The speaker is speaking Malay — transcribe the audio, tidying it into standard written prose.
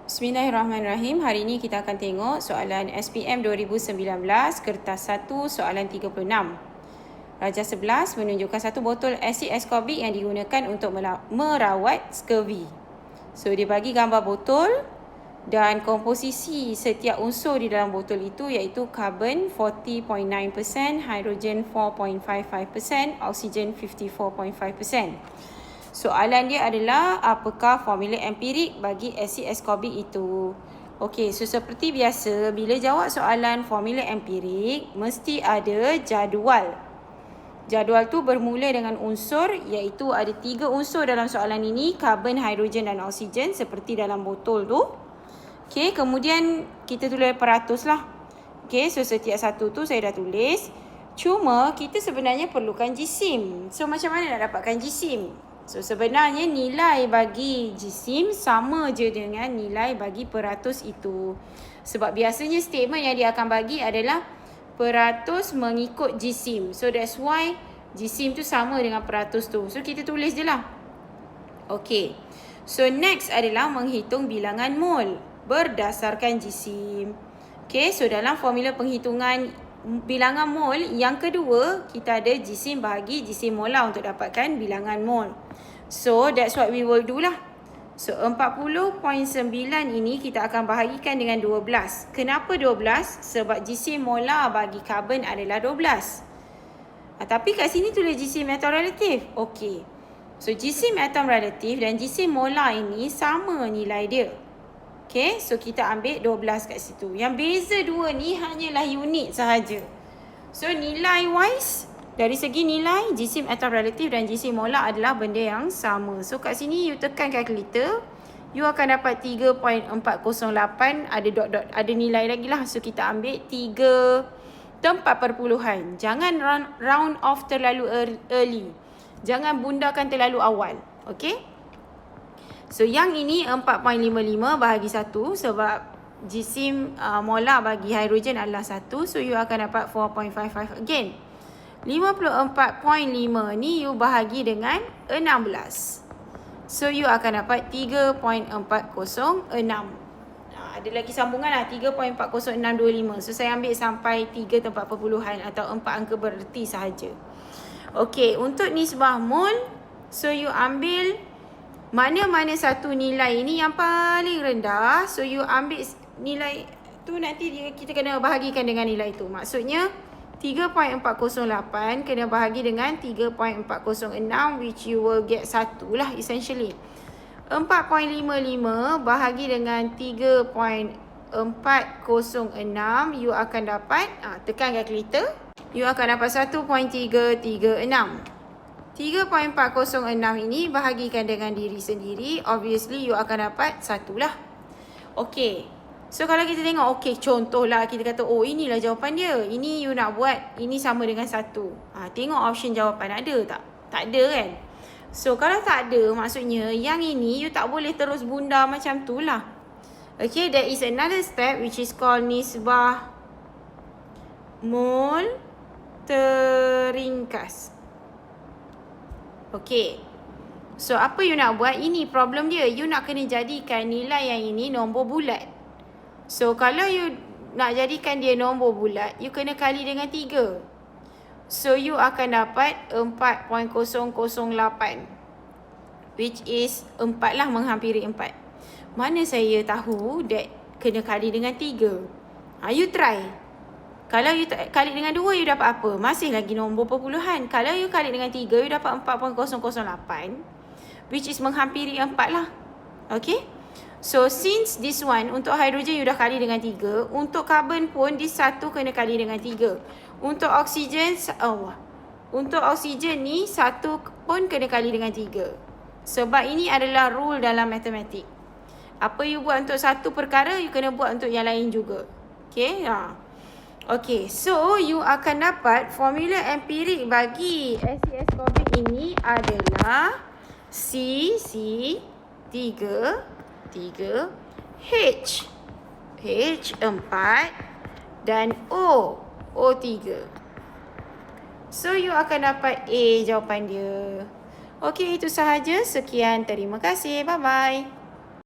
Bismillahirrahmanirrahim. Hari ini kita akan tengok soalan SPM 2019, kertas 1, soalan 36. Raja 11 menunjukkan satu botol asid ascorbic yang digunakan untuk merawat scurvy. So, dia bagi gambar botol dan komposisi setiap unsur di dalam botol itu iaitu karbon 40.9%, hidrogen 4.55%, oksigen 54.5%. Soalan dia adalah apakah formula empirik bagi asid ascorbic itu. Okey, so seperti biasa bila jawab soalan formula empirik mesti ada jadual. Jadual tu bermula dengan unsur iaitu ada 3 unsur dalam soalan ini, karbon, hidrogen dan oksigen seperti dalam botol tu. Okey, kemudian kita tulis peratus lah. Okey, so setiap satu tu saya dah tulis. Cuma kita sebenarnya perlukan jisim. So macam mana nak dapatkan jisim? So sebenarnya nilai bagi jisim sama je dengan nilai bagi peratus itu. Sebab biasanya statement yang dia akan bagi adalah peratus mengikut jisim. So that's why jisim tu sama dengan peratus tu. So kita tulis je lah. Okay. So next adalah menghitung bilangan mol berdasarkan jisim. Okay. So dalam formula penghitungan bilangan mol yang kedua, kita ada jisim bahagi jisim molar untuk dapatkan bilangan mol. So that's what we will do lah. So 40.9 ini kita akan bahagikan dengan 12. Kenapa 12? Sebab jisim molar bagi karbon adalah 12. Tapi kat sini tulis jisim atom relatif. Okey. So jisim atom relatif dan jisim molar ini sama nilai dia. Okay, so kita ambil 12 kat situ. Yang beza dua ni hanyalah unit sahaja. So nilai wise, dari segi nilai, jisim atom relatif dan jisim molar adalah benda yang sama. So kat sini you tekan kalkulator, you akan dapat 3.408, ada dot-dot, ada nilai lagi lah. So kita ambil 3 tempat perpuluhan. Jangan round off terlalu early. Jangan bundakan terlalu awal. Okay. So yang ini 4.55 bahagi 1 sebab jisim molar bagi hidrogen adalah 1. So you akan dapat 4.55 again. 54.5 ni you bahagi dengan 16. So you akan dapat 3.406. Ada lagi sambungan lah, 3.40625. So saya ambil sampai 3 tempat perpuluhan atau 4 angka bererti sahaja. Okey, untuk nisbah mol, so you ambil mana-mana satu nilai ini yang paling rendah. So you ambil nilai tu, nanti kita kena bahagikan dengan nilai tu. Maksudnya 3.408 kena bahagi dengan 3.406, which you will get 1 lah essentially. 4.55 bahagi dengan 3.406, you akan dapat, tekan kalkulator, you akan dapat 1.336. 3.406 ini bahagikan dengan diri sendiri, obviously you akan dapat 1 lah. Okey. So kalau kita tengok, okey, contohlah kita kata, oh inilah jawapan dia. Ini you nak buat, ini sama dengan 1. Tengok option jawapan ada tak? Tak ada kan? So kalau tak ada, maksudnya yang ini you tak boleh terus bunda macam tu lah. Okay, there is another step which is called nisbah mol teringkas. Okay. So apa you nak buat? Ini problem dia. You nak kena jadikan nilai yang ini nombor bulat. So kalau you nak jadikan dia nombor bulat, you kena kali dengan 3. So you akan dapat 4.008, which is 4 lah, menghampiri 4. Mana saya tahu that kena kali dengan 3? You try. Kalau you kali dengan 2, you dapat apa? Masih lagi nombor perpuluhan. Kalau you kali dengan 3, you dapat 4.008, which is menghampiri 4 lah. Okay. So since this one, untuk hidrogen you dah kali dengan 3. Untuk karbon pun, this 1 kena kali dengan 3. Untuk oksigen, untuk oksigen ni 1 pun kena kali dengan 3. Sebab ini adalah rule dalam matematik. Apa you buat untuk satu perkara, you kena buat untuk yang lain juga. Okay. Okay, so you akan dapat formula empirik bagi asid ascorbic ini adalah C3 H4 dan O3. So you akan dapat A jawapan dia. Okay, itu sahaja. Sekian, terima kasih. Bye bye.